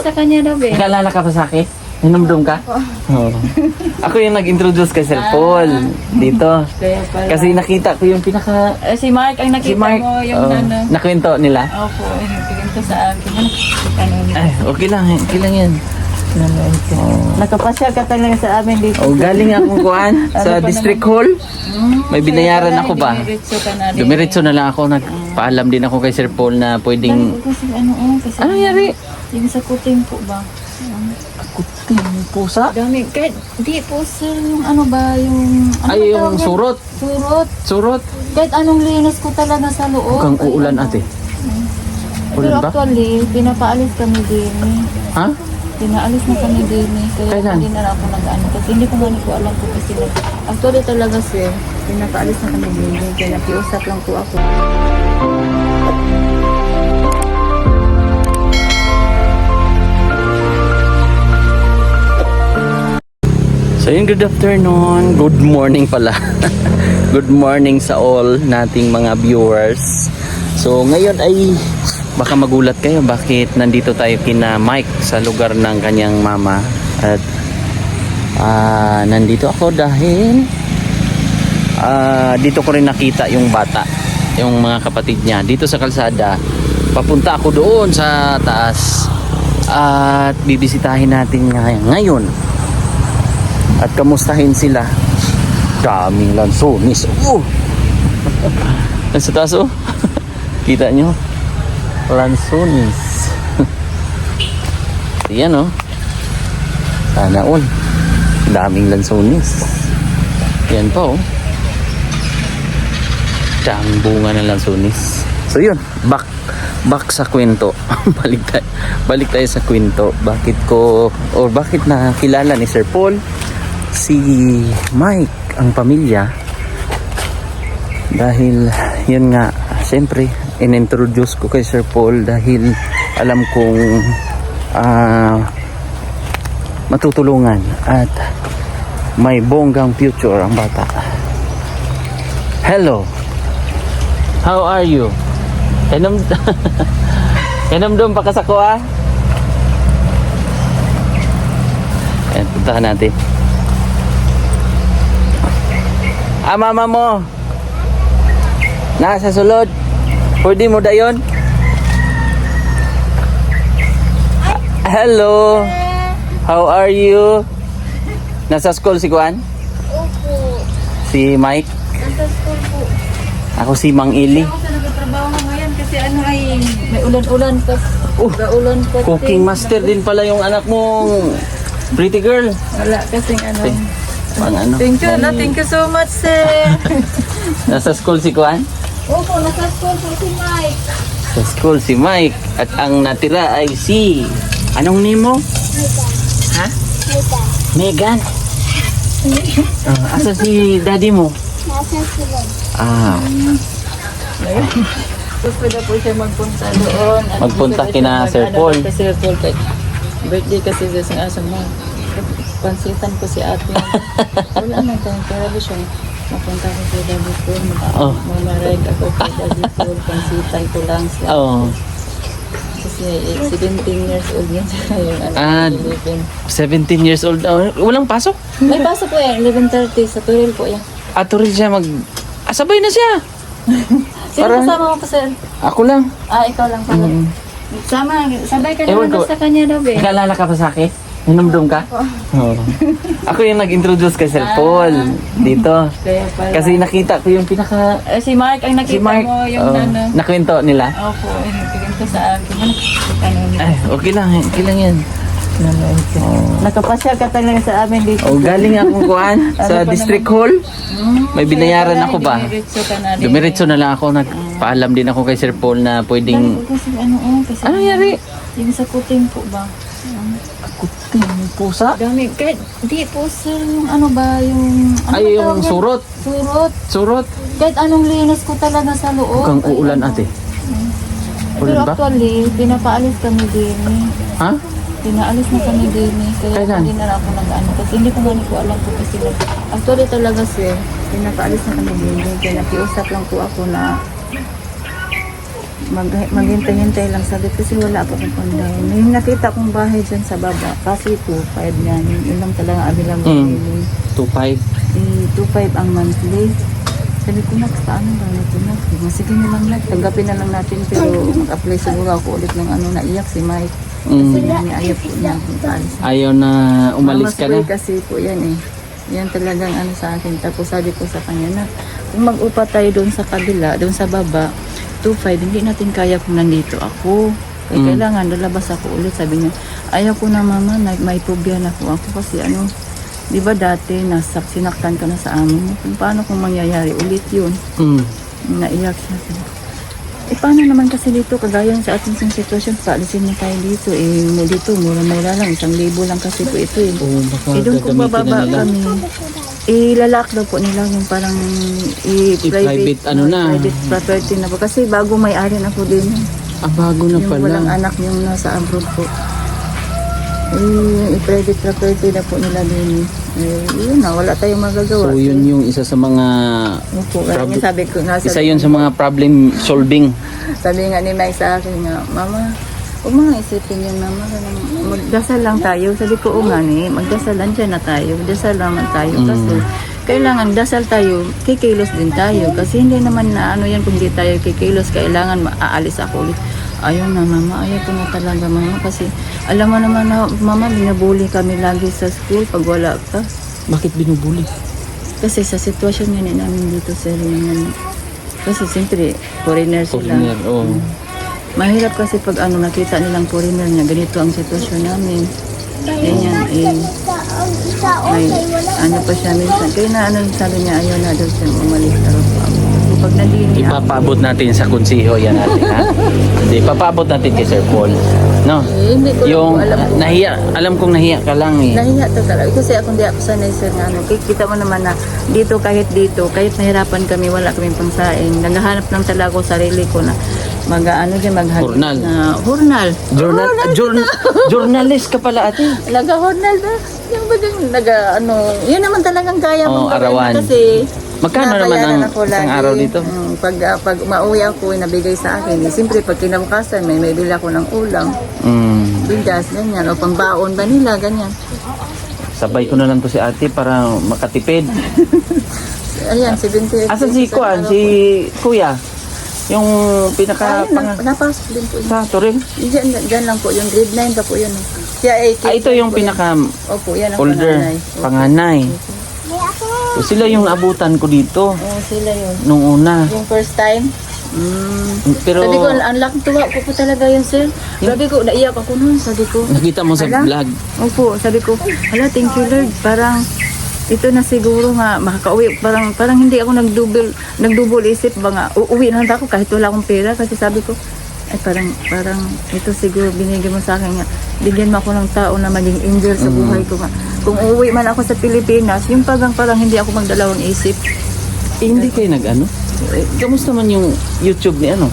Sa kanya daw eh. Nag-alala ka pa sa akin? Hinumdum ka? Oo. Ako yung nag-introduce kay Sir Paul dito. Kaya pala. Kasi nakita ko yung pinaka... Si Mark ang nakita mo yung ano. Nakwento nila? Opo, pinagpinto sa akin. Ano Ay, okay lang yan. Nakapasyal ka talaga sa amin dito. Oh, galing akong kuhan sa District Hall. May binayaran ako ba? Dumiretso ka na rin. Dumiretso na lang ako. Nagpaalam din ako kay Sir Paul na pwedeng... Kasi kasi... Ano nangyari? Yung sa kuting po ba? Kuting pusa? Dami. Kahit di po sir, yung ano ba, yung... Ano Ay, ba yung tawag yan? surot. Surot. Kahit anong linis ko talaga sa loob. Mukhang uulan ate. Pero Ulan ba? actually, pinapaalis kami din. Ha? Pinaalis na kami din. Kaya Kailan? hindi na ako nag-ano. Kasi hindi ko man ko alam po kasi actually talaga sir, pinapaalis na kami din. Kaya nakiusap lang po ako. So yun, good afternoon, good morning pala. Good morning sa all nating mga viewers. So ngayon ay baka magulat kayo bakit nandito tayo kina Mike sa lugar ng kanyang mama. At nandito ako dahil dito ko rin nakita yung bata, yung mga kapatid niya dito sa kalsada. Papunta ako doon sa taas at bibisitahin natin ngayon at kamustahin sila. Daming lansones. Nasa taas oh. Kita nyo? Lansones. Yan oh. Sana all. Daming lansones. Yan pa oh. Daming bunga ng lansones. So yun, back sa kwento. balik tayo sa kwento. Bakit nakilala ni Sir Paul si Mike ang pamilya? Dahil yun nga, siyempre in-introduce ko kay Sir Paul dahil alam kong matutulungan at may bonggang future ang bata. Hello, how are you? Kanamdom pa kasako ah. Ayan, puntahan natin. Mama mo nasa sulod. Pwede mo dayon? Hello, how are you? Nasa school si Juan? Opo. Si Mike? Nasa school po. Ako si Mang Ili. Ako sa nagtatrabaho na ngayon kasi ano ay may ulan-ulan pa. Ulan pa. Cooking master din pala yung anak mong pretty girl. Wala kasing ano. Ano? Thank you so much, sir. Nasa school si Juan? Opo, nasa school po si Mike. Sa school si Mike. At ang natira ay si... Anong name mo? Ha? Megan. Asa si daddy mo? Nasa silog. Gusto na po siya magpunta doon. At Magpunta gusto kina siya Sir mag-ano Paul. kay Sir Paul. Birthday kasi sa asa mo. Pansitan ko si ate. Wala man tayong pera siya. Mapunta ko kay Daddy Paul. Oh. Mamaride ako kay Daddy Paul. Pansitan ko lang siya. Oh. Kasi 17 years old niya siya. Yung Ah, 17 years old. Walang pasok? May pasok po eh. 11:30 sa Turil po yan. Ato rin siya sabay na siya. Sino Parang- kasama mo po, sir? Ako lang. Ikaw lang pala. Sabay ka Ewan naman ko. sa kanya daw eh. Nag-alala ka pa sa akin? Hinumdum ka? Oo. Ako yung nag-introduce kay Sir Paul dito. Kaya pala. Kasi nakita ko yung pinaka... Si Mark ang nakita mo yung ano. nakwento nila. Opo, pinagpinto sa akin. Ano Ay, okay lang yan. Nakapasyal ka talaga sa amin dito. Oh, galing akong kuhan sa District Hall. May binayaran ako ba? Dumiretso ka na rin. Dumiretso na lang ako. Nagpaalam din ako kay Sir Paul na pwedeng... Kasi kasi Ano nangyari? yung sa kuting po ba? Kuting pusa? Dami. Kahit di po sir, yung ano ba, yung... Ano Ay, ba yung tawag yan? surot. Surot. Kahit anong linis ko talaga sa loob. Mukhang uulan ate. Pero Ulan ba? actually, pinapaalis kami din. Ha? Pinaalis na kami din. Kaya Kailan? hindi na ako nag-ano. Kasi hindi ko man ko alam po kasi actually talaga sir, pinapaalis na kami din. Kaya nakiusap lang po ako na maghintay-hintay lang sabi kasi wala pa akong pandaw. May nakita kong bahay dyan sa baba kasi 2.5 yan. Yun lang talaga available. 2.5. 2.5 ang monthly. Sabi ko na, paano ba ito na? Sige na lang natin, tanggapin na lang natin pero mag-apply siguro ako ulit ng naiyak si Mike. Kasi ayaw po niya akong paalis. Ayaw na umalis ka na. Kasi po yan eh. Yan talagang sa akin. Tapos sabi ko sa kanya na, kung mag-upa tayo doon sa kabila, doon sa baba, 2.5, hindi natin kaya kung nandito ako. Kaya kailangan, lalabas ako ulit. Sabi niya, ayaw ko na mama, may phobia na ako kasi di ba dati, sinaktan ka na sa amin. Kung paano kung mangyayari ulit yun. Naiyak siya. Paano naman kasi dito, kagaya sa ating sitwasyon, paalisin na tayo dito. Dito, mura-mura lang, 1,000 lang kasi po ito eh. Baka Doon kung bababa kami, ilalak daw po nila yung parang private private property na po. Kasi bago may-ari na po din. Bago na Yung pala. walang anak yung nasa abroad po. I-private property na po nila din. Yun na, wala tayong magagawa. So yun yung isa sa mga Opo, kaya sabi ko nga, isa yun sa mga problem solving. sabi nga ni Mike sa akin nga, Mama, huwag mga isipin yun, Mama. Magdasal lang tayo. Sabi ko, nga magdasal lang dyan na tayo. Dasal naman tayo. Kasi kailangan dasal tayo, kikilos din tayo. Kasi hindi naman na yan kung hindi tayo kikilos. Kailangan maaalis ako ulit. Ayun na, Mama. Ayaw ko na talaga, Mama. Kasi alam mo naman na, Mama, binabuli kami lagi sa school pag wala ka. Bakit binubuli? Kasi sa sitwasyon nga namin dito, sir, kasi siyempre, foreigner sila. Foreigner, oo. Mahirap kasi pag nakita nilang foreigner niya, ganito ang sitwasyon namin. Ganyan, may pa siya minsan. Kaya sabi niya, ayaw na daw siya umalis. So pag nandini Ipapaabot natin sa konseho yan natin, ha? Hindi, papaabot natin kay Sir Paul. No? hindi ko Yung alam po. alam kong nahiya ka lang eh. Nahiya talaga. Kasi ako hindi ako sanay sir na kita mo naman na kahit nahirapan kami, wala kaming pangsaing. Naghahanap ng talaga ko sarili ko na maghagis Journal. na Journalist ka pala ate. Nag-journal na. Yung bagang yun naman talagang kaya mong gawin arawan. kasi Magkano naman nabayaran ang ako isang lagi. araw dito? Pag mauwi ako, nabigay sa akin. Siyempre, pag kinabukasan, may bili ako ng ulam. Bigas, ganyan. O pangbaon ba nila, ganyan. Sabay ko na lang to si ate para makatipid. Ayan, 78. Asan si Kuan? Si Kuya? Yung pinaka Napasok din po yun. sa Toril? Diyan lang po, yung grade 9 pa po yun. Siya Ito yung pinaka Opo, yan ang older, panganay. panganay. So, sila yung abutan ko dito Sila yun. nung una. Yung first time. Pero Sabi ko, ang laking tuwa ko po talaga yun, sir. Sabi ko, naiyak ako nun. Sabi ko, nakita mo sa Hala? vlog. Opo, sabi ko, thank you Lord. Parang, ito na siguro nga, makakauwi. Parang hindi ako nagdouble isip. Uuwi na ako kahit wala akong pera. Kasi sabi ko, parang ito siguro binigyan mo sa akin nga. Bigyan mo ako ng tao na maging angel sa buhay ko nga. Kung uuwi man ako sa Pilipinas, yung parang hindi ako magdalawang isip. Hindi kayo nag-ano? Kamusta man yung YouTube ni ano?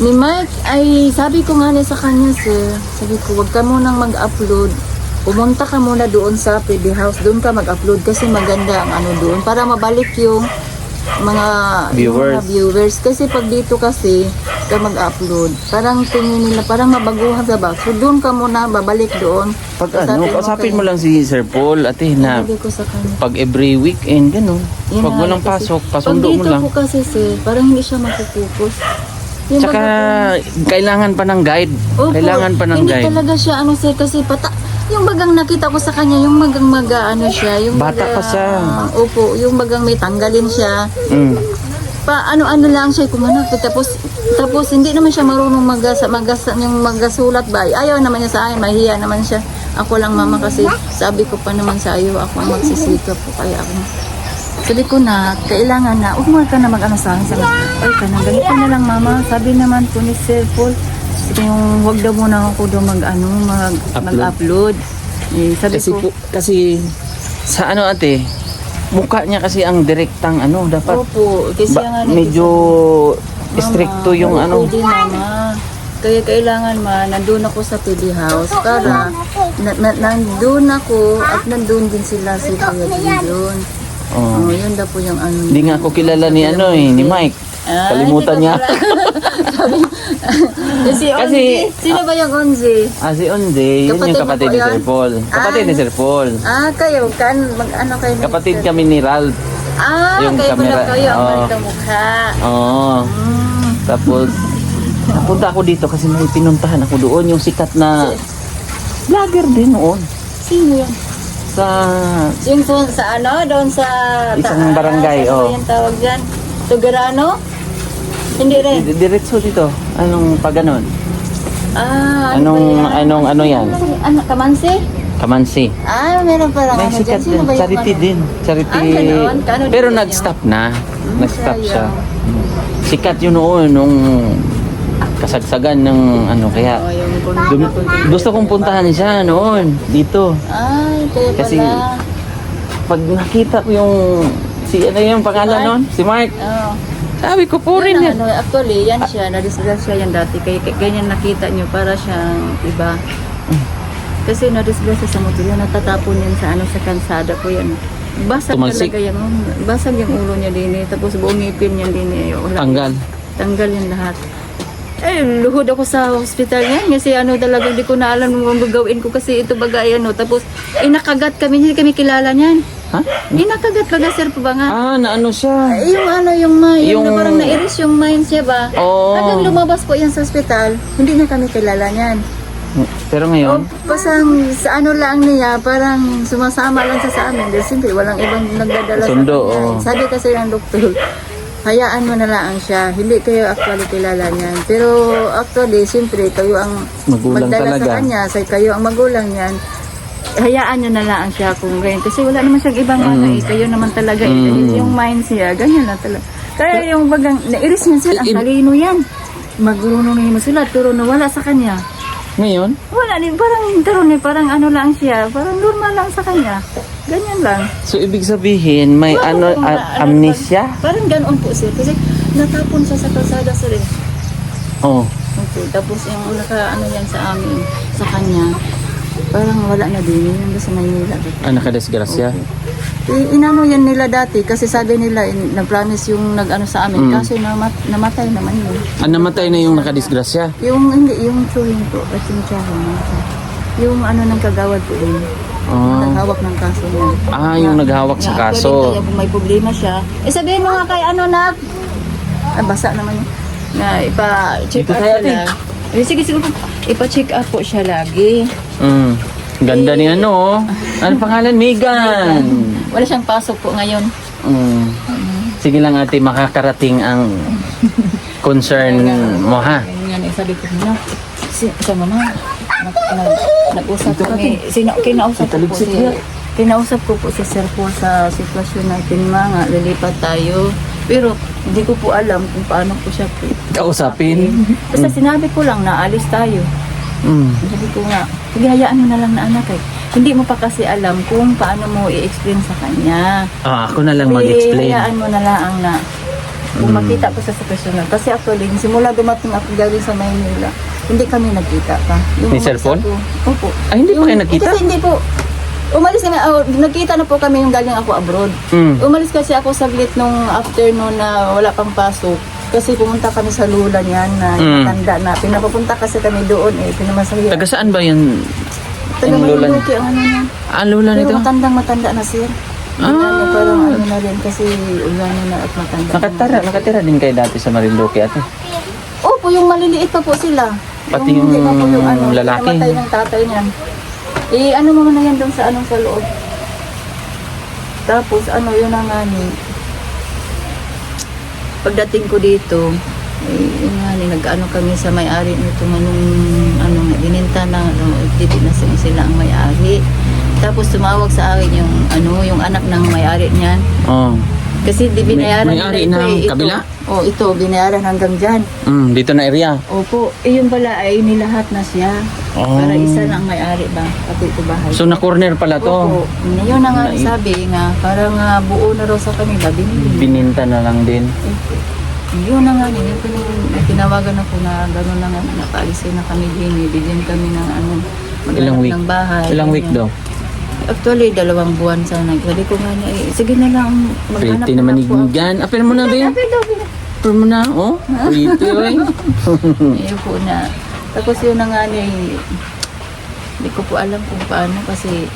Ni Mike, ay sabi ko nga sa kanya, sir, sabi ko, wag ka munang mag-upload. Pumunta ka muna doon sa PD House, doon ka mag-upload kasi maganda ang doon para mabalik yung mga viewers. Kasi pag dito kasi ka mag-upload, parang tingin nila, parang mabaguhan sa ba. So doon ka muna, babalik doon. Kausapin mo lang si Sir Paul, ate, na Sabi ko sa kanya. pag every weekend, gano'n. Yun Pag nga, walang kasi pasok, pasundo mo lang. Pag dito po kasi sir, parang hindi siya mapupukus. Yung Tsaka, kailangan pa ng guide. Opo, Kailangan pa ng hindi guide. talaga siya sir, kasi yung bagang nakita ko sa kanya, yung bagang siya, yung Bata pa siya. Opo, yung bagang may tanggalin siya. Ano lang siya kung tapos hindi naman siya marunong magasulat ba. Ayaw naman niya sa akin, mahiya naman siya. Ako lang mama kasi sabi ko pa naman sa iyo, ako ang magsisikap po kaya ako. Sabi ko na, kailangan na, umuwi ka na sa akin. Sabi, ay ka na, ganito na lang mama. Sabi naman po ni Sir Paul, yung wag daw muna ako daw mag-upload. Sabi ko, kasi sa ate, mukha niya kasi ang direktang dapat. Opo, kasi medyo stricto yung Pwede mama. Kaya kailangan nandun ako sa PD House para nandun ako at nandun din sila si Kuya Gideon. Yun daw po yung Hindi nga ako kilala ni ni Mike. Kalimutan niya. Si Onzi. Sino ba yung Onzi? Si Onde, yun yung kapatid Kapatid mo po ni Sir yun? Paul. Kapatid ni Sir Paul. Kayo. Mag-ano kayo? ni Kapatid Sir? kami ni Ralph. Yung yung kayo camera. pala kayo. Ang Oo. magandang mukha. Oo. Tapos, napunta ako dito kasi may pinuntahan ako doon. Yung sikat na vlogger din noon. Sino yun? Sa Yung sa ano? Doon sa... Isang barangay, Ano yung tawag dyan? Tugarano? Hindi rin. diretso dito. Anong pag ganon? Ano yan? Ano, Kamansi? Kamansi. Meron parang May ano sikat dyan. Sino din. ba yung Charity ano? din. Charity. Ganon? Kaano Pero din nag-stop na. Nag-stop siya. sayang. Sikat yun noon nung kasagsagan ng ano kaya. Yung Gusto kong puntahan siya noon dito. kaya Kasi pala. pag nakita ko yung ano yung pangalan noon? Si Mark. Oo. Sabi ko po rin Yun yan. ang actually, yan siya. Na-disgrasya yan dati. Kaya ganyan nakita nyo para siyang iba. Kasi na-disgrasya sa motor yan. Natatapon yan sa kalsada po yan. Basag Tumalsik. talaga yan. Basag yung ulo niya din eh. Tapos buong ngipin niya din eh. Wala. Tanggal. Tanggal yan lahat. Luhod ako sa hospital yan. Kasi talaga hindi ko na alam kung gagawin ko. Kasi ito bagay tapos inakagat kami. Hindi kami kilala niyan. Ha? Inakagat baga sir pa ba nga? Na ano siya? Yung mind, Yung- na parang nairis yung mind siya ba? Oo. Hanggang lumabas po yan sa ospital, hindi na kami kilala niyan. Pero ngayon, Pasang sa ano lang niya, parang sumasama lang siya sa amin. Dahil siyempre, walang ibang nagdadala Sundo, sa kanya. oo. Sabi kasi ng doktor, hayaan mo na lang siya. Hindi kayo actually kilala niyan. Pero actually, siyempre, kayo ang Magulang magdala talaga. sa kanya. Kayo ang magulang niyan. Hayaan nyo na lang siya kung ganyan. Kasi wala naman siyang ibang ano eh. Kayo naman talaga. Yung mind siya, ganyan na talaga. Kaya yung bagang, nairis niya sir, ang talino yan. Magruno na yung masulat, pero nawala sa kanya. ngayon, Wala din, parang karon eh, parang ano lang siya, parang normal lang sa kanya. Ganyan lang. so ibig sabihin may Wala akong amnesia? Parang ganoon po sir, kasi natapon siya sa kalsada sir eh. Oh. Okay, tapos yung ano yan sa amin, sa kanya, parang wala na din, yung sa Maynila. Nakadesgrasya. Inano yan nila dati, kasi sabi nila, nag-promise yung nag-ano sa amin, kasi namatay naman yun. Namatay na yung nakadesgrasya. Yung, hindi, yung chewing po, at yung chahong. Yung ano ng kagawad po din. Oh. Naghawak ng kaso niya. Yung naghawak sa kaso. Kaya kung may problema siya, sabihin mo nga kay ano na, basa naman yun, na ipa-check Dito up tayo, siya lang. Sige, ipa-check up po siya lagi. Ganda ni ano. Ano pangalan? Megan. Wala siyang pasok po ngayon. Sige lang ate, makakarating ang concern mo ha. Yan, sabi ko na, sa mama, nag-usap kami, kinausap ko po kinausap ko po si Sir po sa sitwasyon natin mga, lilipat tayo. Pero hindi ko po alam kung paano po siya po. Kausapin. Basta sinabi ko lang na alis tayo. Sabi ko nga, sige hayaan mo na lang na anak eh. Hindi mo pa kasi alam kung paano mo i-explain sa kanya. Ako na lang mag-explain. Hayaan mo na lang na kung makita ko sa sitwasyon na. Kasi actually, simula dumating ako galing sa Maynila, hindi kami nagkita pa. Ni Sir Paul? Opo. Hindi pa kayo nagkita? Kasi hindi po. Umalis kami, nagkita na po kami yung galing ako abroad. Umalis kasi ako saglit nung afternoon na wala pang pasok. Kasi pumunta kami sa lula niyan na matanda na. Pinapapunta kasi kami doon eh, pinamasahiya. Taga saan ba yun? Taga yung lula Maynila, ang ano niya. Lula Pero nito? matanda na sir. Parang ano na rin kasi ulano na at matanda. Nakatira din kayo dati sa Marinduque ate. Opo, yung maliliit pa po sila. Pati yung hindi pa po lalaki. namatay ng tatay niyan. Ano mo na yan doon sa anong sa loob. Tapos yun na nga ni. Pagdating ko dito, yun nga ni, nag-ano kami sa may-ari nito nung bininta na, dito na sila ang may-ari. Tapos tumawag sa akin yung anak ng may-ari niyan. Kasi di binayaran May-ari nila ng ito. kabila? Ito, binayaran hanggang dyan. Dito na area. Opo, yung pala ay nilahat na siya. Para isa lang may-ari ba? Pati ito bahay. So na-corner pala to. Opo, yun na nga sabi nga, parang buo na raw sa kanila, binili. Bininta na lang din. Yun na nga, yun tinawagan ako na gano'n na nga, napaalisin na kami din, bigyan kami ng Ilang maghanap week? ng bahay. Ilang week daw? Actually, 2 buwan sana. Sabi ko nga niya, sige na lang, maghanap Pretty na naman lang ni po ako. Gan. Apel mo na ba yun? Apel daw, doctor mo na, oh. Pretty, oy. Ayun po na. Tapos yun na nga hindi ko po alam kung paano kasi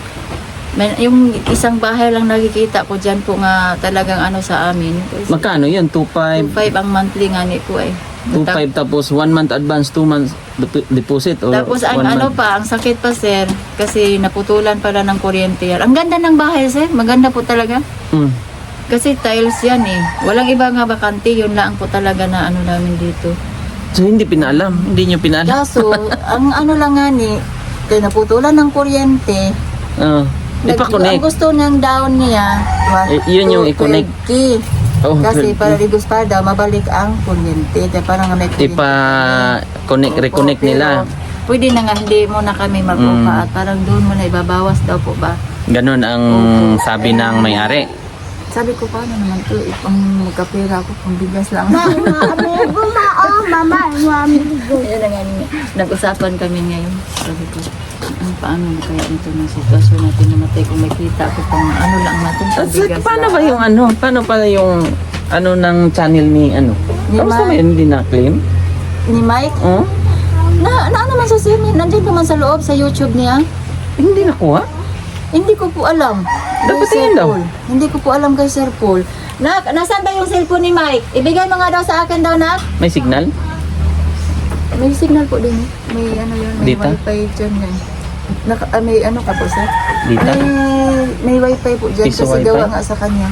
yung isang bahay lang nakikita ko dyan po nga talagang ano sa amin. Kasi Magkano yun? 2.5? 2.5 ang monthly nga ni po eh. 2.5 tapos 1 month advance, 2 months deposit or Tapos ang 1 ano month? pa, ang sakit pa sir, kasi naputulan pala ng kuryente yan. Ang ganda ng bahay sir, maganda po talaga. Mm. Kasi tiles yan eh. Walang iba nga bakante, yun lang po talaga na ano namin dito. So hindi pinaalam, hindi nyo pinaalam. Kaso, ang ano lang nga ni, naputulan ng kuryente, Oh, ang ipa-connect. gusto niyang down niya, Yun yung i-connect. 20. Oh, Kasi 20. para ligos pa daw, mabalik ang kuryente. Kaya parang may kuryente. Ipa-connect, Opo, reconnect pero nila. Pwede na nga, hindi mo na kami mag-upa at parang doon mo na ibabawas daw po ba. Ganon ang Opo. sabi ng may-ari. Sabi ko, paano naman to? Ipang magkapera ako, pang bigas lang. Ayun na nga, nag-usapan kami ngayon. Sabi ko, paano na kaya ito ng sitwasyon natin namatay kung may kita ako pang ano lang natin, pang bigas Paano lang. ba yung ano? Paano pala yung ano ng channel ni ano? Ni Kamusta ba Mike. yun? Hindi na-claim? Ni Mike? Oh? Na ano man sa sinin, nandun naman sa loob sa YouTube niya. Hindi nakuha? Hindi ko po alam. Dapat Kay Sir yun daw. Paul. Hindi ko po alam kay Sir Paul. Nasaan ba yung cellphone ni Mike? Ibigay mo nga daw sa akin daw, Nak. May signal? May signal po din. May ano yun, may Dita? wifi dyan yan. May ano ka po, sir? Dita? May wifi po dyan Piso kasi wifi? gawa nga sa kanya.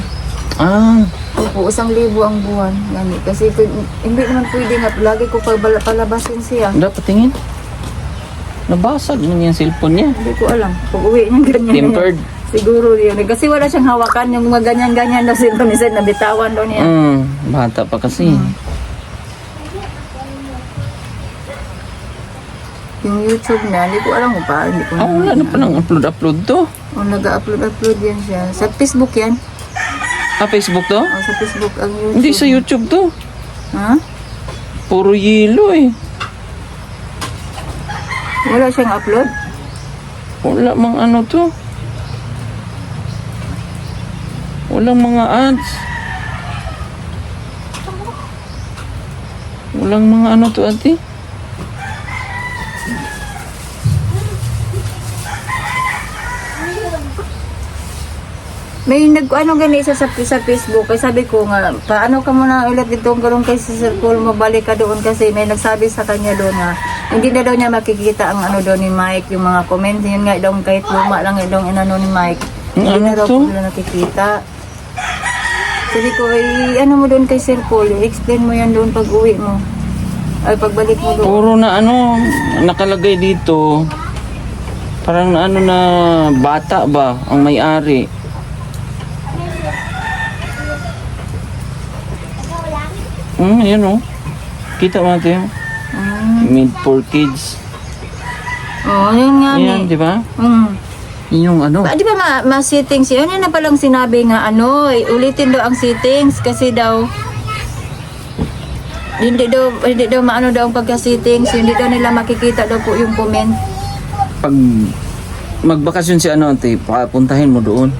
Ah, Opo, 1,000 ang buwan. Gani. Kasi hindi naman pwede nga. Lagi ko palabasin siya. dapat tingin. Nabasag mo yung cellphone niya. Hindi ko alam. Pag uwi niya ganyan. Tempered. Siguro yun. Kasi wala siyang hawakan. Yung mga ganyan-ganyan daw sila ni Sir. Nabitawan daw niya. Bata pa kasi. Yung YouTube na, hindi ko alam kung paano. Hindi ko Wala na palang upload to. O, nag-upload yan siya. Sa Facebook yan. Facebook to? O, sa Facebook ang YouTube. Hindi sa YouTube to. Ha? Puro yelo eh. Wala siyang upload? Wala mang ano to. Walang mga ads. Walang mga ano to, ate. May nag-ano gani isa sa Facebook. Kaya sabi ko nga, paano ka muna ulit dito gano'n kay si Sir Paul, mabalik ka doon kasi may nagsabi sa kanya doon nga, hindi na daw niya makikita ang ano doon ni Mike, yung mga comment. Yun nga daw kahit luma lang daw inano ni Mike. Hindi Ano na daw to? po nila nakikita. Sabi ko, ano mo doon kay Sir Paul, explain mo yan doon pag uwi mo. Ay, pagbalik mo doon. Puro na ano, nakalagay dito. Parang ano na bata ba ang may-ari. Ayan oh. Kita mo natin. Made for kids. Oo, yun nga Ayan, ni. di ba? Yun yung ano. Di ba ma-settings yun? Yun na palang sinabi nga ulitin daw ang settings kasi daw hindi daw maano daw ang pagka-settings, hindi daw nila makikita daw po yung comment. Pag magbakasyon si ano, ate, papuntahin mo doon.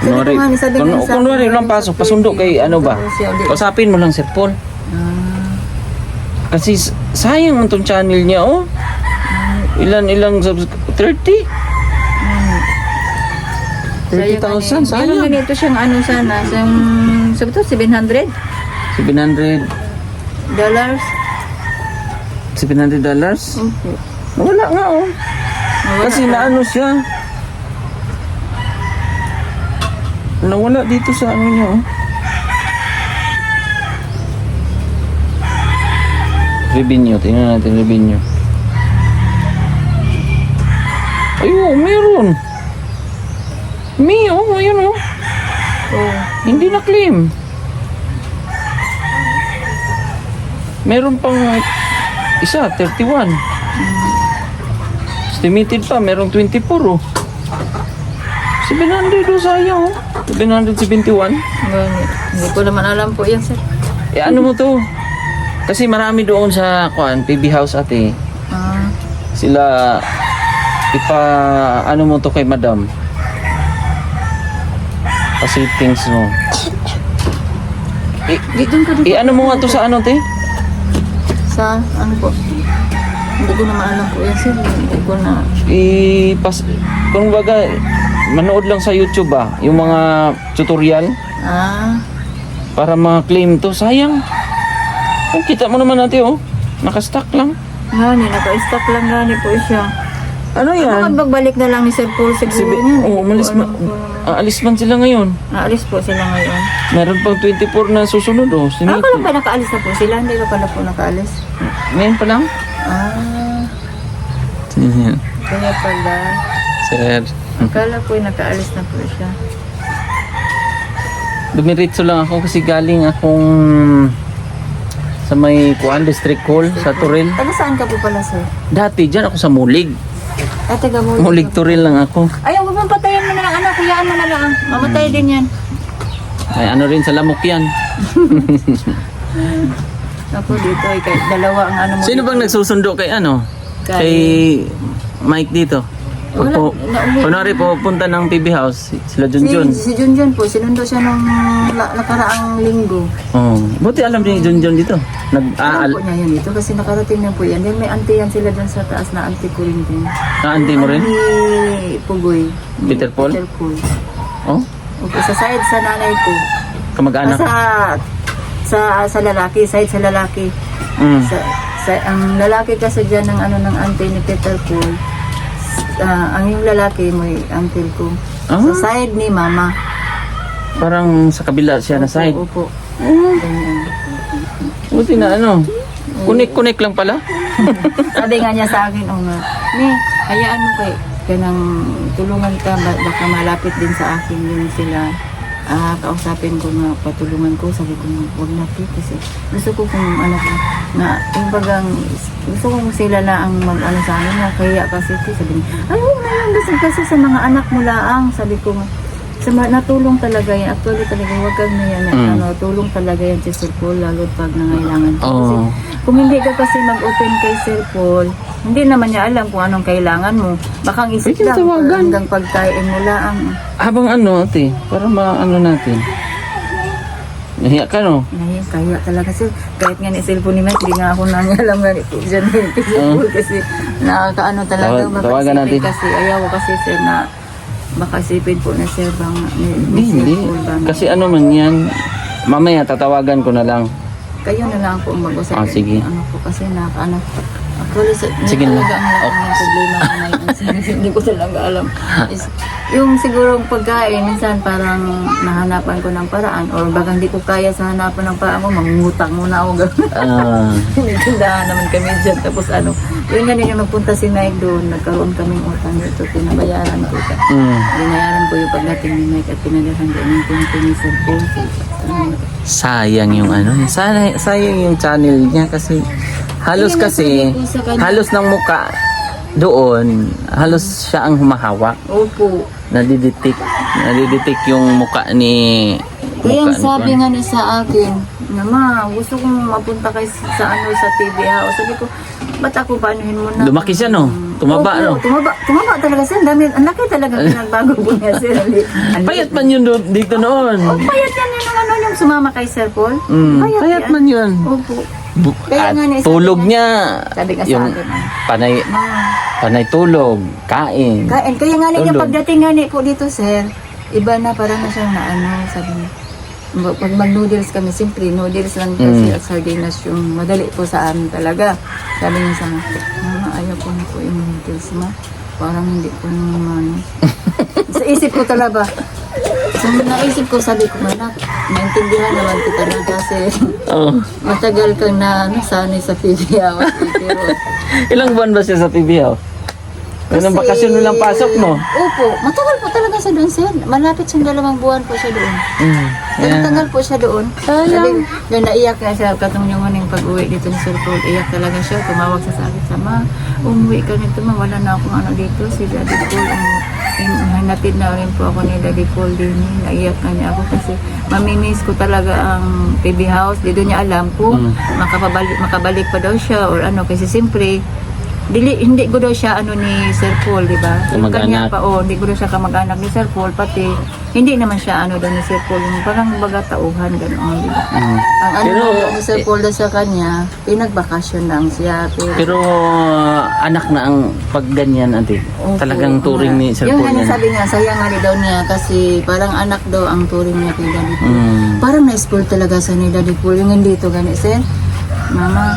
Sabi ko nga, Kunwari lang pasok, pasundo kay ano ba? Usapin mo lang Sir Paul. Kasi sayang ang tong channel niya, oh. Ilang 30? 30,000, sayang. Meron ganito siyang ano sana, sabi to, $700? $700. $700? Wala nga, oh. Kasi naano siya. Nawala dito sa ano niya, oh. Revenue, tingnan natin revenue. Ayun, meron. Ayun, oh. Hindi na claim. Meron pang isa, 31. Estimated pa, merong 24, oh. 700, oh, sayang, oh. 771. Hindi ko naman alam po yan, sir. Ano mo to? Kasi marami doon sa PB House, ate. Sila ano mo to kay madam. Pa-settings mo. Dito ka dito. ano mo nga to sa ano, te? Sa, ano po? Hindi ko na maalam po yan, sir. Hindi ko na... Kung baga, manood lang sa YouTube yung mga tutorial Ah, para ma-claim to. Sayang. Oh, kita mo naman natin, nakastock lang. gani, naka-stock lang gani po siya. Ano yan? Baka magbalik na lang ni Sir Paul siguro yan. Aalis man sila ngayon. Aalis po sila ngayon. Meron pang 24 na susunod, Ako lang ba nakaalis na po sila? Hindi ka pala po nakaalis. Ngayon pa lang? Ah, kaya pala. Sir. Akala po nakaalis na po siya. Dumiritso lang ako kasi galing akong sa may District Hall sa Turil. Taga saan ka po pala, sir? Dati dyan ako sa Mulig. Taga mo. Mulig Turil lang ako. Ayaw, huwag mong patayin mo na lang, anak. Kuyaan mo na lang. Mamatay din yan. Ay ano rin sa lamok yan. Ako dito, kahit dalawa ang ano mo. Sino bang nagsusundo kay ano? Kay Mike dito? Wala, nauwi. Kunwari pupunta ng PB House, sila Junjun. Si Junjun po, sinundo siya nung nakaraang linggo. Oh, buti alam ni Junjun dito. Alam po niya yan dito kasi nakarating na po yan. Then may auntie yan sila dyan sa taas na auntie ko rin din. Auntie mo rin? Ni Pugoy. Ni Peter Paul? Peter Paul. Oh, Okay, sa side sa nanay ko. kamag-anak. Sa lalaki, side sa lalaki. Mm. Ang lalaki kasi dyan ng ano ng auntie ni Peter Paul. Ang yung lalaki may uncle ko. Ah? Sa side ni mama. Parang sa kabila siya na side. Opo. Ganyan. Buti na ano. Kunik-kunik lang pala. Sabi nga niya sa akin, nga, hayaan mo kay kanang tulungan ka, baka malapit din sa akin yun sila. Kausapin ko nga, patulungan ko, sabi ko huwag na po kasi gusto ko kung ano ko, na yung bagang, gusto kong sila na ang mag-ano sa amin, na kaya kasi sabi niya, ay huwag na lang kasi sa mga anak mo laang, sabi ko nga, natulong talaga yan, actually talaga, huwag kang na yan, tulong talaga yan si Sir Paul, lalo pag nangailangan ko. Kasi kung hindi ka kasi mag-open kay Sir Paul, hindi naman niya alam kung anong kailangan mo. Baka ang isip lang, hanggang pagkain mo lang. Habang ano, ate, para maano natin. Nahiya ka, no? Nahiya, kaya talaga sir. Kahit nga ni cellphone ni Mike, hindi nga ako nangalam nga ito dyan din. Kasi nakakaano talaga. Tawagan natin. Kasi ayaw ko kasi sir na makasipin po na sir bang Hindi. Kasi ano man yan, mamaya tatawagan ko na lang. Kayo na lang po ang mag-usap. Sige. Ano po kasi nakakaano. Actually, Sige na. talaga ang laki ng problema ko ngayon. Hindi ko talaga alam. Yung siguro pagkain, minsan parang nahanapan ko ng paraan or bagang hindi ko kaya sa hanapan ng paraan ko, mangungutang muna ako. Tindahan naman kami dyan. Tapos yun nga yung nagpunta si Mike doon, nagkaroon kaming utang dito, pinabayaran ko. Binayaran ko yung pagdating ni Mike at pinadahan ko ng pinag-pinisar ko. Sayang yung sayang yung channel niya kasi halos ng muka doon, halos siya ang humahawak. Opo. Nadidetect yung muka ni Kaya sabi nga niya sa akin, Mama, gusto kong mapunta kay sa TV house. Sabi ko, ba't ako paanuhin mo na? Lumaki siya, no? Tumaba, no? Tumaba talaga siya. Ang laki talaga pinagbago po niya, sir. Payat man yun dito noon. Payat yan yung sumama kay Sir Paul. Payat man yun. Opo. At tulog niya, sabi nga sa yung akin, panay tulog, kain. Kaya nga niya pagdating nga po dito, sir, iba na parang na siyang sabi niya. Pag mag-noodles kami, simple, noodles lang kasi at sardinas yung madali po sa amin talaga. Sabi niya sa akin, Mama, ayaw ko na po yung noodles, ma. Parang hindi ko naman. Sa isip ko talaga. So, naisip ko, sabi ko, anak, maintindihan naman kita na kasi matagal kang nasanay sa PBA. Ilang buwan ba siya sa PBA? Anong bakasyon mo lang pasok mo? Opo, matagal po talaga siya doon, sir. Malapit siyang 2 buwan po siya doon. Tagal po siya doon. Sabi, naiyak nga siya katong yung maning pag-uwi dito ni Sir Paul. Iyak talaga siya. Tumawag sa akin sa umuwi ka nito, wala na akong dito. Si Daddy Paul, hanapid na rin po ako ni Daddy Paul din. Naiyak na niya ako kasi mamimiss ko talaga ang PB house. Di doon niya alam po, makabalik pa daw siya or kasi siyempre, hindi ko daw siya ano ni Sir Paul, di ba? Yung kanya Kamag-anak. pa, hindi ko daw siya kamag-anak ni Sir Paul, pati hindi naman siya ano daw ni Sir Paul, yung parang baga tauhan, gano'n, di ba? Mm. Ang ano Pero, daw ni Sir Paul daw sa kanya, pinagbakasyon lang siya. Pero anak na ang pag ganyan, ate. Opo, Talagang turing ni Sir yung Paul nga yan. sabi niya, sayang nga daw niya kasi parang anak daw ang turing niya kay Daddy Paul. Mm. Parang na-spoil talaga sa ni Daddy Paul. Yung nandito gani, sir. Mama,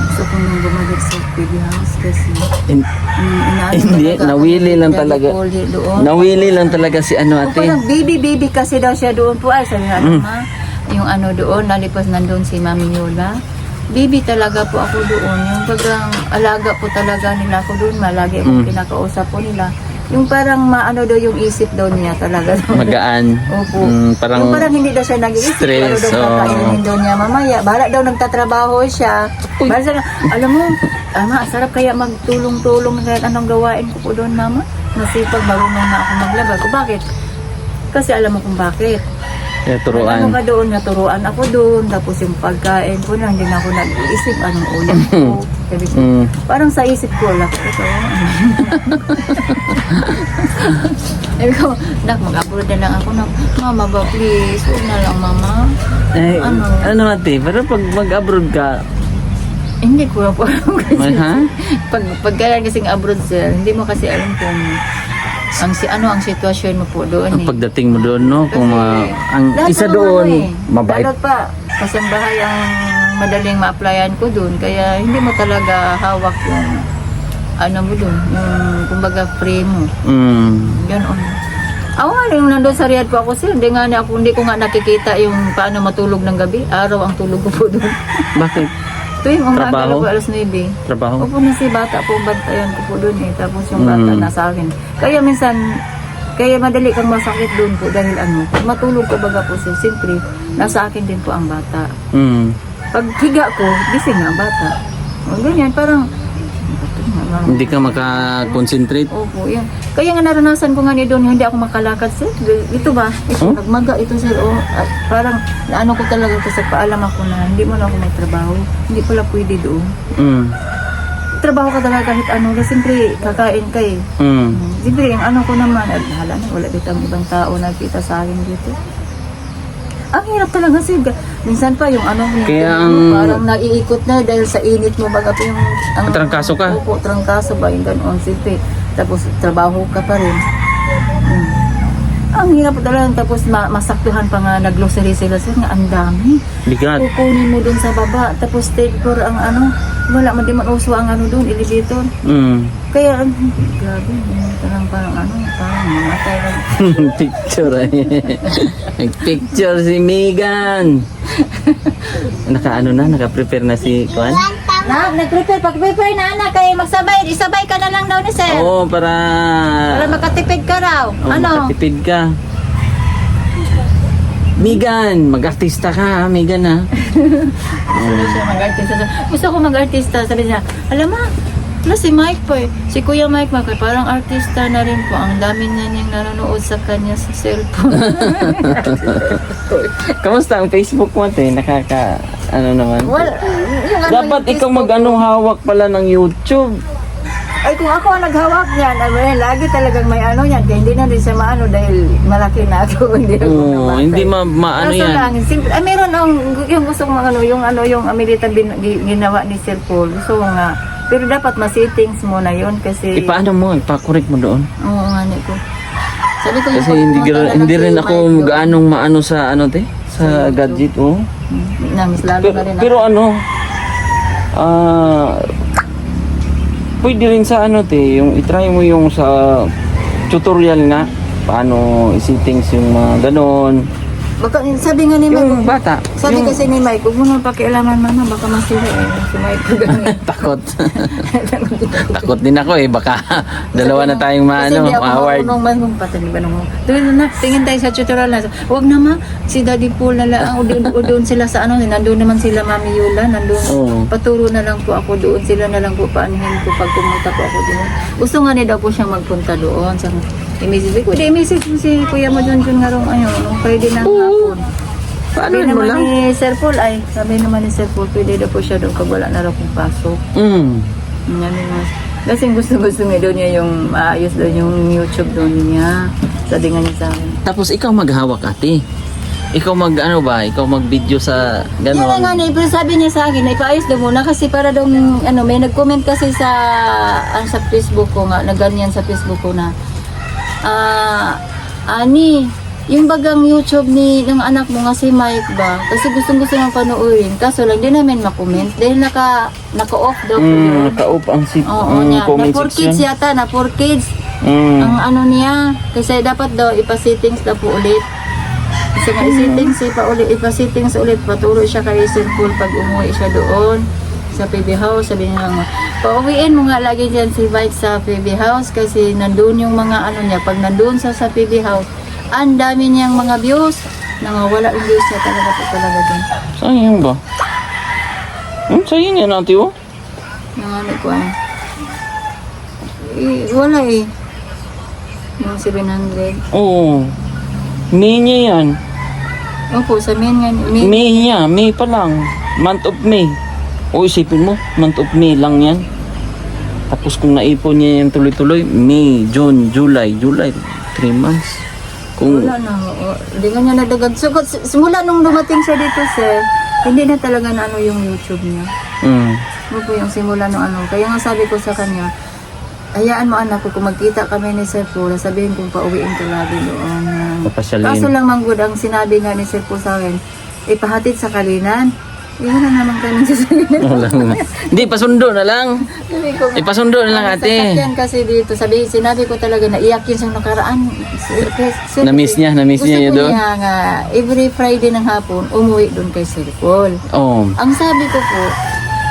gusto ko nang bumalik sa baby house kasi inaano Hindi, talaga nawili ako ni lang Daddy talaga. Paul doon. Nawili lang talaga si ano, O, ate. parang baby kasi daw siya doon po. Ay, sabi nga, ma, yung ano doon, nalipas nandun si Mami Yola. Baby talaga po ako doon. Yung parang alaga po talaga nila ako doon. Malagi akong kinakausap po nila. Yung parang maano daw yung isip daw niya talaga. Magaan. Opo. Parang yung parang hindi daw siya nag-iisip. stress, Pero daw kakainin daw niya mamaya. Bahala daw nagtatrabaho siya. Bahala siya, alam mo, ama, sarap kaya magtulong-tulong kahit anong gawain ko po doon, mama. Nasipag, marunong na ako maglaba. O bakit? Kasi alam mo kung bakit. eh, Ano turuan. ka doon, naturuan ako doon. Tapos yung pagkain ko na, hindi na ako nag-iisip anong ulam ko. Sabi ko, Mm. parang sa isip ko, lak, ito. Sabi ko, nak, mag-upload na lang ako. Mama ba, please, huwag na lang, mama. Eh, Ano? ano ate, pero pag mag-abroad ka, Hindi ko po alam kasi. ha? Pag kaya kasing abroad, sir, hindi mo kasi alam kung ang sitwasyon mo po doon. Ang Eh. pagdating mo doon, no? Kung ang Lahat isa naman doon, ano eh. mabait. Lalo pa, kasambahay ang madaling ma-applyan ko doon. Kaya hindi mo talaga hawak yung ano mo doon, yung kumbaga free mo. Ganon. Ako nga, yung nandun sa Riyadh po ako, sir, hindi ko nga nakikita yung paano matulog ng gabi. Araw ang tulog ko po doon. Bakit? Tuwing umaga Trabaho? po, alas 9. Trabaho? Opo na si bata po, bantayan ko po doon eh. Tapos yung bata nasa akin. Kaya minsan, kaya madali kang masakit doon po dahil ano, matulog ko baga po sir. Siyempre, nasa akin din po ang bata. Pag higa ko, gising na ang bata. O ganyan, parang, Hindi ka maka-concentrate. opo, yan. Kaya nga naranasan ko nga ni doon, hindi ako makalakad sir. Ito ba? Ito, Huh? nagmaga ito sir. O, at parang, naano ko talaga kasi paalam ako na hindi mo na ako magtrabaho. Hindi pala pwede doon. Trabaho ka talaga kahit ano, kasi siyempre kakain ka eh. Siyempre, yung ano ko naman, ay bahala na, wala dito ang ibang tao nakita sa akin dito. Ang hirap talaga sir. Minsan pa yung ano, Kaya yung ang- parang naiikot na dahil sa init mo baga yung... Trangkaso ka? Opo, trangkaso ba yung ganoon siyempre. Tapos trabaho ka pa rin. Ang hirap talaga. Tapos masaktuhan pa nga nag-grocery sila sir nga ang dami. Bigat. Kukunin mo dun sa baba. Tapos third floor ang ano. Wala man di man uso ang ano dun, elevator. Kaya, grabe, parang mamatay lang. Picture eh. Nag-picture si Megan. Naka-prepare na si Kwan? Pag-prepare na anak, kaya isabay ka na lang daw ni sir. Oo, para makatipid ka raw. makatipid ka. Megan, mag-artista ka ha, Megan ha. Sabi siya mag-artista. Gusto ko mag-artista. Sabi niya, alam mo, wala si Mike po eh. Si Kuya Mike, parang artista na rin po. Ang dami na niyang nanonood sa kanya sa cellphone. Kamusta ang Facebook mo, te? Ano naman? Yung ano, Dapat yung ikaw Facebook mag-ano ko. hawak pala ng YouTube. Ay, kung ako ang naghawak niyan, lagi talagang may ano yan. Kaya hindi na rin siya maano dahil malaki na ako. Hindi na Oo, hindi maano Kaso yan. lang, simple. Meron yung gusto kong yung Amerita ginawa ni Sir Paul. Gusto ko nga. Pero dapat ma-settings mo na yun kasi... Ipaano mo? Ipakorek mo doon. Oo nga, ko. Sabi ko Kasi yung hindi rin ako gaanong maano sa ano, te? Sa gadget, oh. Mas lalo na rin Pero ano, pwede rin sa ano, te, yung itry mo yung sa tutorial nga, paano i-settings yung mga ganon. Baka, sabi nga ni Yung Mike, bata. sabi yung, kasi ni Mike, huwag mo nang pakialaman mama, baka masira eh. Si Mike ko ganyan. Takot. Takot din ako eh, baka dalawa na tayong Kasi hindi ako ma-award. marunong man kung patali ba nung doon na, tingin tayo sa tutorial na huwag na ma, si Daddy Paul na lang, o doon sila sa ano, nandun naman sila Mami Yola, nandun, Oo. paturo na lang po ako doon, sila na lang po paanihin ko pag pumunta po ako doon. Gusto nga niya daw po siyang magpunta doon, sa i-message ko, i-message mo si Kuya mo dun nga rong nung Friday ng hapon. Paano Sabi mo naman lang? ni Sir Paul, sabi naman ni Sir Paul, pwede daw po siya doon pag wala na raw kong pasok. Kasi gusto niya doon niya yung maayos doon yung YouTube doon niya. Sabi nga niya sa akin. Tapos ikaw maghawak, ate. Ikaw ikaw mag-video sa Yan gano'n. nga nga, pero sabi niya sa akin, ipaayos daw muna kasi para daw, may nag-comment kasi sa Facebook ko nga, na ganyan sa Facebook ko na, Ani, yung bagang YouTube ng anak mo nga si Mike ba, kasi gustong-gusto nang panoorin, kaso lang di namin makomment, dahil naka-off daw po yun. Naka-off ang Oo, niya. comment Na 4 kids section. yata, na 4 kids. Mm. Ang ano niya, kasi dapat daw ipa-settings daw po ulit. Kasi nga ipa-settings ulit, patuloy siya kay St. Paul pag umuwi siya doon sa PB House. Sabi niya nga, pauwiin mo nga lagi dyan si Mike sa PB House kasi nandun yung mga ano niya, pag nandun sa PB House, ang dami niyang mga views, nangawala yung views niya talaga dun. Sayang ba? Sayang yan, ate, oh. Nanganay ko wala eh. Yung 700. Oo. May niya yan. Opo, sa main nga. May niya. May pa lang. Month of May. O isipin mo, month of May lang yan. Tapos kung naipon niya yan tuloy-tuloy, May, June, July, 3 months. Kung Wala na. Hindi nga niya nadagag. So, simula nung dumating siya dito, sir, hindi na talaga na ano yung YouTube niya. Ano po yung simula nung ano. Kaya nga sabi ko sa kanya, hayaan mo anak ko, kung magkita kami ni Sir Paul, sabihin kong pauwiin ka lagi doon. papasyalin. Kaso lang manggod, ang sinabi nga ni Sir Paul sa akin, ipahatid sa Kalinan. Iyon na naman kami sa Kalinan. Wala na. Hindi, pasundo na lang. Ipasundo na lang, ate. Sasakyan kasi dito, sinabi ko talaga na iyak yun sa nakaraan. Na-miss niya yun doon? Gusto ko niya nga, every Friday ng hapon, umuwi doon kay Sir Paul. Oo. Ang sabi ko po,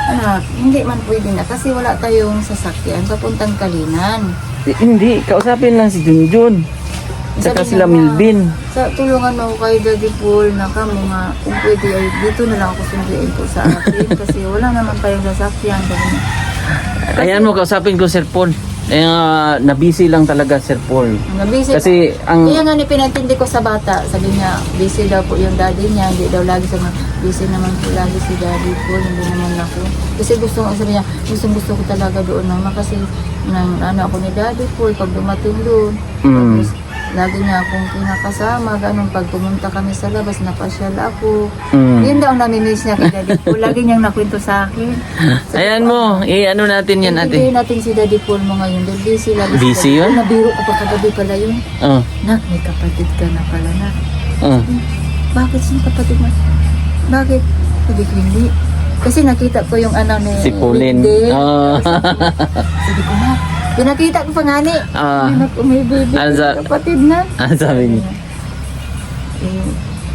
anak, hindi man pwede na kasi wala tayong sasakyan papuntang Kalinan. Hindi, kausapin lang si Junjun. Saka Sabi sila niya, Milvin. Tulungan mo kay Daddy Paul na kamo nga, kung pwede ay dito na lang ako sunduin po sa akin kasi wala naman tayong sasakyan. Sabi niya. Ayan mo, kausapin ko Sir Paul. Nabisi lang talaga Sir Paul. Nabisi. Kasi ang Kaya nga pinatindi ko sa bata, sabi niya, busy daw po yung daddy niya, hindi daw lagi sa busy naman po lagi si Daddy Paul, hindi naman ako. Kasi sabi niya, gusto ko talaga doon mama kasi ano ako ni Daddy Paul pag dumating doon. Tapos, lagi niya akong kinakasama, ganun, pag pumunta kami sa labas, napasyal ako. Yun daw namimiss niya kay Daddy Paul, lagi niyang nakwento sa akin. ayan mo, ano natin yan, ate. Hindi natin si Daddy Paul mo ngayon, dahil busy lagi. Busy yun? Nabiro ka pa kagabi pala yun. Nak, may kapatid ka na pala na. Bakit sino kapatid mo? Bakit? Sabi ko hindi. Kasi nakita ko yung ano ni Si Pauline. Lindy. Sabi ko na, pinakita ko pa nga ni. May baby. Kapatid na. Sabi niya.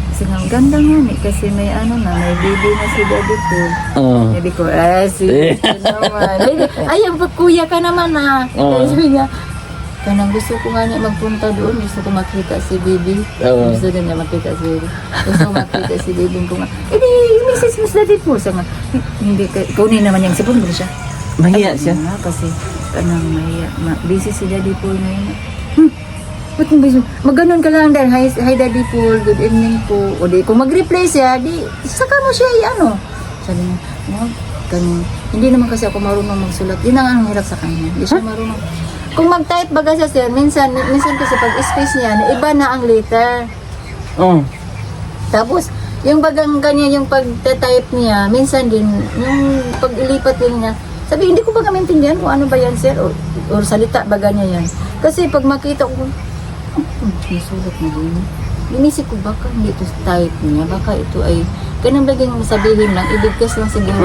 Kasi nga, ganda nga ni. Kasi may ano na, may baby na si Daddy Paul. Sabi ko, sige naman. Ay, kuya ka naman ha. Sabi niya, kanang gusto ko nga niya magpunta doon, gusto ko makita si Baby. Gusto din niya makita si Baby. Gusto ko makita si Baby ko nga. Mrs. Miss Daddy po. Sa nga, hindi ka, kunin naman yung sipon mo siya. Mahiya siya. Kasi, kanang mahiya. Busy si Daddy Paul na yun. Ba't mo busy? Maganon ka lang dahil, hi Daddy Paul, good evening po. O di, kung mag-reply siya, di, saka mo siya, sabi niya, hindi naman kasi ako marunong magsulat. Yun ang hirap sa kanya. Hindi siya marunong. Kung mag-type baga siya sir, minsan kasi pag space niya, iba na ang letter. Tapos, yung bagang kanya, yung pag-type niya, minsan din, yung pag-ilipat din niya, sabi, hindi ko baga maintindihan kung ano ba yan sir, or salita baga niya yan. Kasi pag makita ko, nasulat na din. Inisip ko baka hindi ito type niya, baka ito ay ganun bagay sabihin lang, ibigkas lang siguro.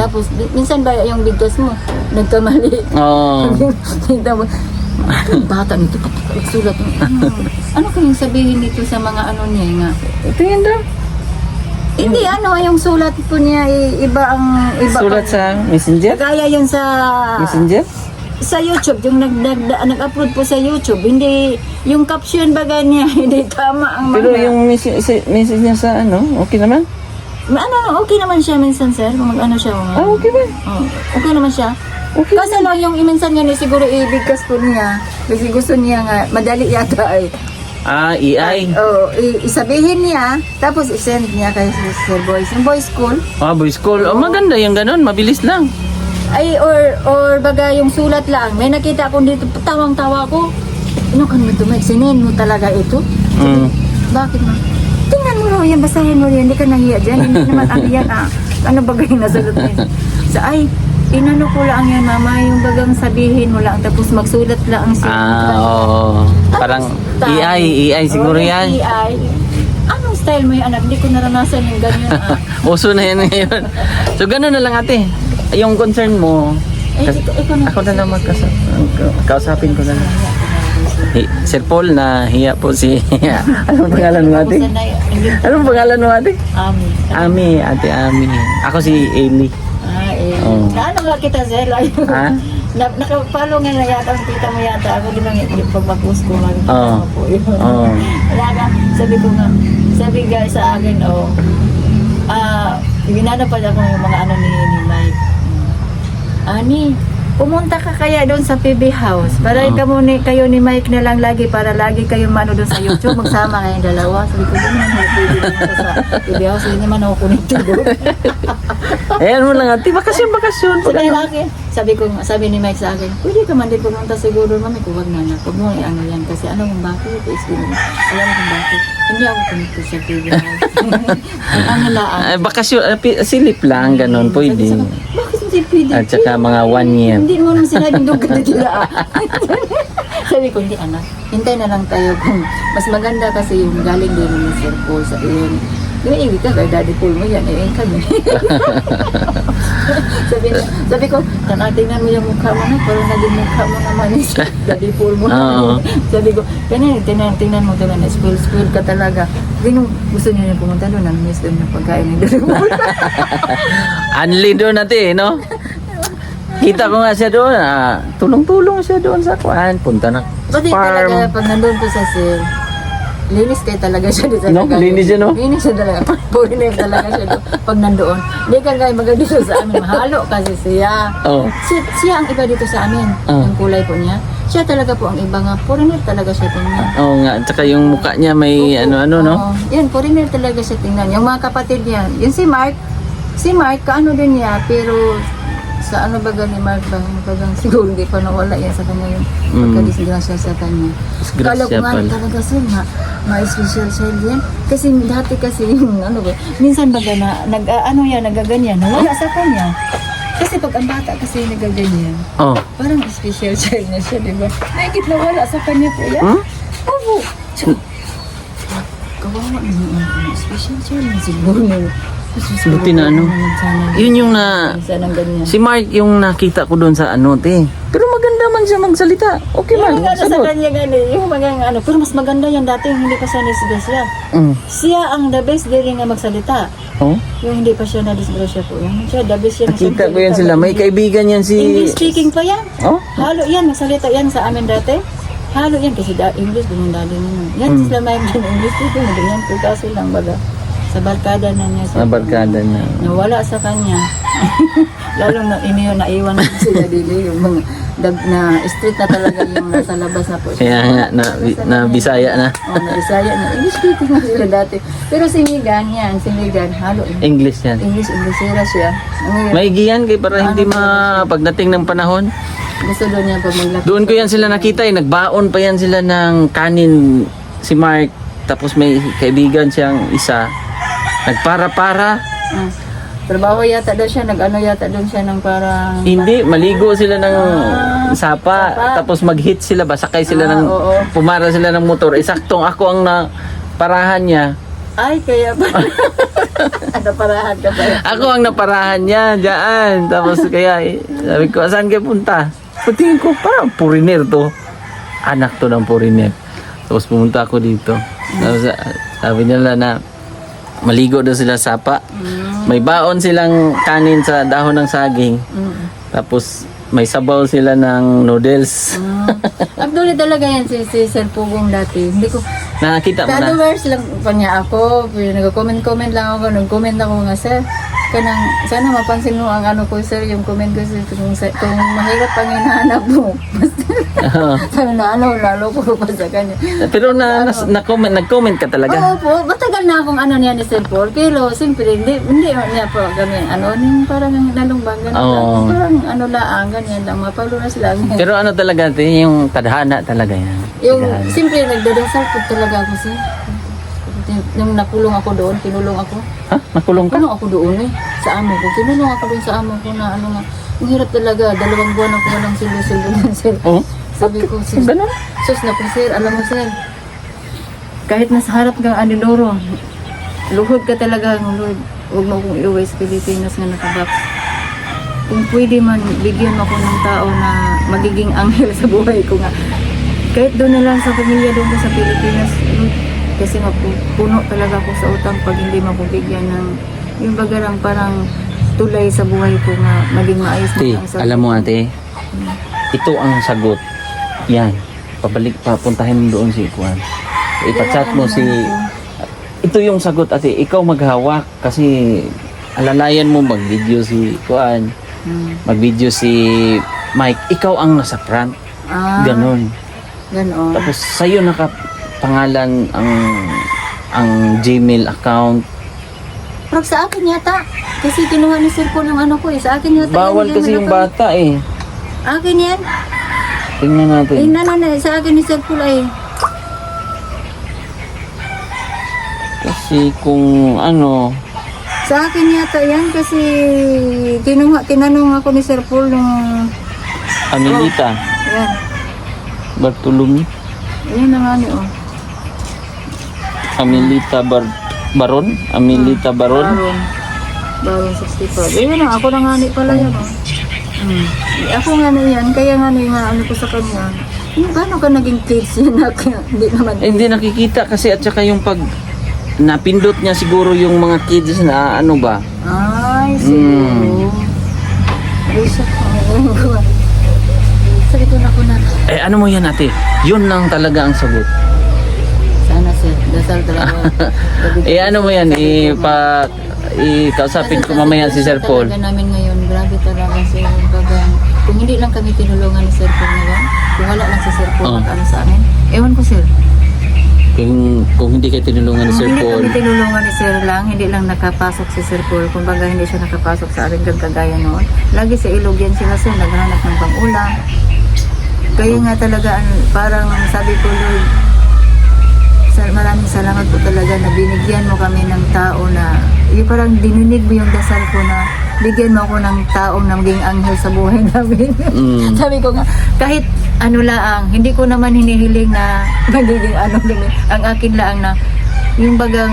Tapos, minsan ba yung bigkas mo, nagkamali. Tapos, ang bata nito, sulat mo. Ano kayong sabihin dito sa mga ano niya nga? Ito yun daw. Hindi, yung sulat po niya, iba ang... Sulat sa Messenger? Kaya yun sa... Messenger? Sa YouTube, yung nag-upload po sa YouTube, hindi, yung caption baga niya, hindi tama ang mga... Pero yung message niya sa okay naman? Okay naman siya minsan, sir, kung mag-ano siya. Okay ba? Okay naman siya. Okay. Kasi lang yung minsan niya, siguro ibigkas po niya, kasi gusto niya nga, madali yata ay. EI? Isabihin niya, tapos isend niya kay Sir Boys. Yung boys school. Boys call. Maganda yung ganun, mabilis lang. Ay, or baga yung sulat lang. May nakita ko dito, tawang-tawa ko. Ano kan mo ito, Mike? Sinin mo talaga ito? Mm. Bakit mo? Tingnan mo raw yan, basahin mo yan, hindi ka nahiya dyan. Hindi naman ano yan, ano bagay na sagot mo yun? Ay, inano ko lang yan, mama, yung bagang sabihin mo lang, tapos magsulat lang siya. Oo. Parang AI siguro yan. AI. Anong style mo yan, anak? Hindi ko naranasan yung ganyan, Uso na yan ngayon. So, gano'n na lang ate. Yung concern mo, ikaw na. ako na lang kausapin ko na lang. Sir Paul, na hiya po si... Anong pangalan mo ate? Anong pangalan mo ate? Ami. Ami, ate Ami. Ako si Eli. Oh. Naano nga kita, sir? Ha? Nakapalo nga na yata, kita mo yata. Ako din lang pag mag-post ko. Oo. Oo. Wala ka, sabi guys sa akin, ginana pa ako yung mga ano ni Mike. Ani, pumunta ka kaya doon sa PB House. Para kayo ni Mike na lang lagi, para lagi kayo mano doon sa YouTube. Magsama kayong dalawa. Sabi ko, doon naman pwede pumunta sa PB House. Hindi naman ako kunito doon. Ayan mo lang ate, bakasyon. Sabi ni Mike sa akin, pwede ka man din pumunta siguro, mami, kung wag na na. Huwag mo ano yan, kasi ano kung bakit, alam mo kung bakit. Hindi ako kunito sa PB House. Ano lang. Bakasyon, silip lang, ganun, pwede. Bakit hindi pwede? At saka mga 1 year. Hindi mo naman sinabing doon ka nagila. Sabi ko, hindi anak, hintay na lang tayo kung mas maganda kasi yung galing din ni Sir Paul sa iyon. Ibig ka kay Daddy Paul mo yan, kami. sabi ko, tingnan mo yung mukha mo na, parang naging mukha mo naman ni Daddy Paul mo. Sabi ko, tingnan mo talaga, spoil ka talaga. Gusto niyo yung pumunta doon, namiss doon yung pagkain ni Daddy Paul. Anli doon ate, no? Kita ko nga siya doon, tulong-tulong siya doon sa kuan, punta na Pati talaga, pag nandun ko sa sir, linis kayo talaga siya doon. No, linis siya, no? Linis siya talaga. Foreigner talaga siya doon. Pag nandoon. Hindi ka gaya dito sa amin. Mahalo kasi siya. Oh. Siya ang iba dito sa amin. Yung kulay po niya. Siya talaga po ang iba nga. Foreigner talaga siya tingnan. Oo nga, at saka yung mukha niya may ano-ano, no? Yan, foreigner talaga siya tingnan. Yung mga kapatid niya. Yun si Mark, kaano din niya, pero sa ano baga ni Mark ba? Bagang siguro hindi pa nawala yan sa kanya yung pagkadisgrasya sa kanya. Kala ko nga talaga sir, ma-special child yan. Kasi dati kasi yung ano ba, minsan baga na, nagaganyan, nawala sa kanya. Kasi pag ang bata kasi nagaganyan, parang special child na siya, di ba? Nakikit nawala sa kanya po yan. Oo. Kawawa naman, special child na siguro na. Buti na ano. Yun yung si Mark yung nakita ko doon sa ano, te. Pero maganda man siya magsalita. Okay man. Yung sa kanya yung mga pero mas maganda yan dati yung hindi pa siya na-disgrasya. Siya ang the best din nga magsalita. Yung hindi pa siya na-disgrasya po. Siya the best yan. Nakita ko yan sila. May kaibigan yan si... English speaking pa yan. Halo yan. Magsalita yan sa amin dati. Halo yan kasi English din yung dali naman. Yan sila may English speaking. Yan po kaso lang baga. Sa barkada na niya. Sa barkada na. Nawala sa kanya. Lalong naiwan na sila dili. Yung mga na street na talaga yung nasa labas na po. Kaya nga, na Bisaya na. Na Bisaya na. English speaking na sila dati. Pero si Megan, halo. English yan. Englishera siya. Maigiyan kay para hindi pagdating ng panahon. Gusto doon niya pag maglaki. Doon ko yan sila nakita nagbaon pa yan sila ng kanin si Mark. Tapos may kaibigan siyang isa. Nagpara-para. Trabaho yata daw siya, nag-ano yata doon siya ng parang... Hindi, maligo sila ng sapa. Tapos mag-hit sila ba? Sakay sila ng... Pumara sila ng motor. Saktong ako ang naparahan niya. Ay, kaya ba? Naparahan ka pa. Ako ang naparahan niya, dyan. Tapos kaya, sabi ko, saan kayo punta? Patingin ko, parang foreigner to. Anak to ng foreigner. Tapos pumunta ako dito. Tapos, sabi nila na maligo daw sila sapa. May baon silang kanin sa dahon ng saging. Tapos may sabaw sila ng noodles. Actually talaga yan si Sir Pugong dati. Hindi ko nakakita mo na. Followers lang pa niya ako. Nag-comment lang ako. Nag-comment ako nga sir. sana mapansin mo ang ano ko sir, yung comment ko sir, kung mahirap pang hinahanap mo. Sabi na lalo ko pa sa kanya. Pero nag-comment ka talaga? Oo po, matagal na akong ano niya ni Sir Paul, pero siyempre hindi niya po ganyan, yung parang nalumbang, ganyan, parang laang, ganyan lang, mapalunas lang. Pero ano talaga, yung tadhana talaga yan. Yung, siyempre nagdadasal po talaga ako sir. Nung nakulong ako doon, kinulong ako. Ha? Nakulong ka? Kinulong ako doon sa amo ko. Kinulong ako doon sa amo ko na ang hirap talaga. 2 buwan ako walang silbi-silbi sir. Oh? Sabi ko, sir, Ganun? sus na po sir, alam mo sir, kahit nasa harap kang Aniloro, luhod ka talaga, Lord. Huwag mo akong iuwi sa Pilipinas nga nakabox. Kung pwede man, bigyan mo ako ng tao na magiging anghel sa buhay ko nga. Kahit doon na lang sa pamilya doon ko sa Pilipinas, Lord, kasi puno talaga ako sa utang pag hindi mapabigyan ng yung bagarang parang tulay sa buhay ko nga maging maayos Ate, na ang alam mo ate, ito ang sagot. Yan. Papuntahin mo doon si Kuan. Ipachat mo si... Ito yung sagot ate. Ikaw maghawak kasi alalayan mo mag-video si Kuan. Mag-video si Mike. Ikaw ang nasa front. Ganon. Ganon. Tapos sa'yo nakapangalan ang Gmail account. Pero sa akin yata. Kasi kinuha ni Sir Paul yung ano ko Sa akin yata. Bawal kasi yung bata eh. Akin yan. Tingnan natin. Sa akin ni Sir Paul ay. Kasi kung ano... Sa akin yata yan kasi tinanong ako ni Sir Paul nung... Amelita. Yan. Bartolome. Yan na nga niyo. Amelita Baron? Amelita Baron? Baron 65. Ayun na, ako na nga ni pala yan. Ako nga na yan, kaya nga na ano ko sa kanya. Paano ka naging kids yan? Hindi naman. Hindi nakikita kasi at saka yung pag napindot niya siguro yung mga kids na ano ba? Ay, siguro. Reset ko. Sabi ko na ko na. Eh ano mo yan ate? Yun lang talaga ang sagot. Sana sir, dasal talaga. Eh ano mo yan? Ikausapin ko mamaya si Sir Paul. Talaga namin ngayon, grabe talaga sir. Kung hindi lang kami tinulungan ni Sir Paul ngayon, kung wala lang si Sir Paul ano sa amin, ewan ko sir. Kung hindi kayo tinulungan ni Sir Paul. Hindi kami tinulungan ni Sir lang, hindi lang nakapasok si Sir Paul. Kumbaga hindi siya nakapasok sa amin kagaya noon. Lagi sa ilog yan sila sir, naghanap ng pang-ulam. Kaya nga talaga, parang sabi ko, Lord, maraming salamat po talaga na binigyan mo kami ng tao na, yung parang dininig mo yung dasal ko na bigyan mo ako ng taong na maging anghel sa buhay namin. Sabi ko nga, kahit ano laang, hindi ko naman hinihiling na magiging ano din. Ang akin laang na, yung bagang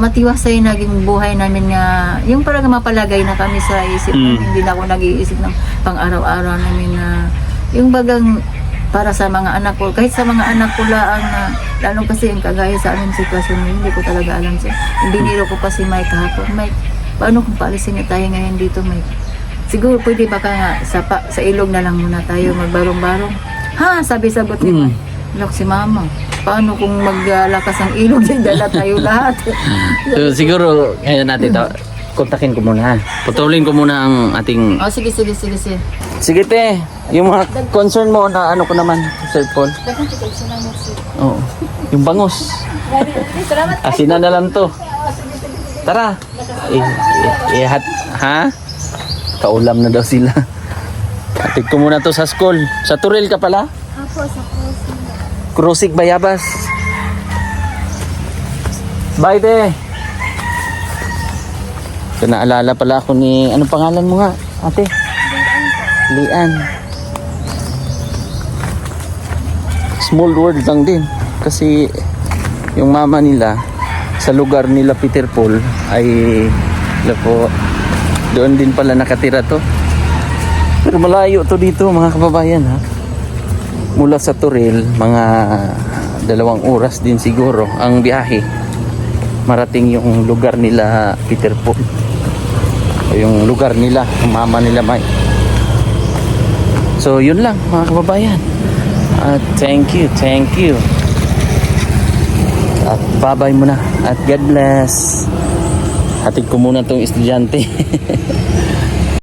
matiwasay naging buhay namin nga, yung parang mapalagay na kami sa isip namin, hindi na ako nag-iisip ng pang-araw-araw namin na, yung bagang para sa mga anak ko, kahit sa mga anak ko laang na, lalo kasi yung kagaya sa aming sitwasyon, hindi ko talaga alam siya. Biniro ko pa si Mike kahapon, Mike, paano kung paalisin na tayo ngayon dito, Mike? Siguro pwede baka nga sa ilog na lang muna tayo magbarong-barong. Ha, sabi-sabot ni Mike. Look si Mama, paano kung maglakas ang ilog, dala tayo lahat. So siguro, ngayon natin kontakin ko muna. Putulin ko muna ang ating... Oh, sige. Sige te, yung mga concern mo na ano ko naman, Sir Paul. Oo. Yung bangos. Asinan na lang to. Tara. Ha? Kaulam na daw sila. Atid ko muna to sa school. Sa Turil ka pala? Apo, sa Krusik Bayabas. Bye te. So, naalala pala ako ni... Anong pangalan mo nga, ate? Lian. Small world lang din. Kasi yung mama nila sa lugar nila Peter Paul ay doon din pala nakatira to. Pero malayo to dito mga kababayan ha. Mula sa Turil, mga 2 oras din siguro ang biyahe. Marating yung lugar nila Peter Paul. O yung lugar nila, ang mama nila Mike. So yun lang mga kababayan. Thank you. At bye-bye muna. At God bless. Hatid ko muna tong estudyante.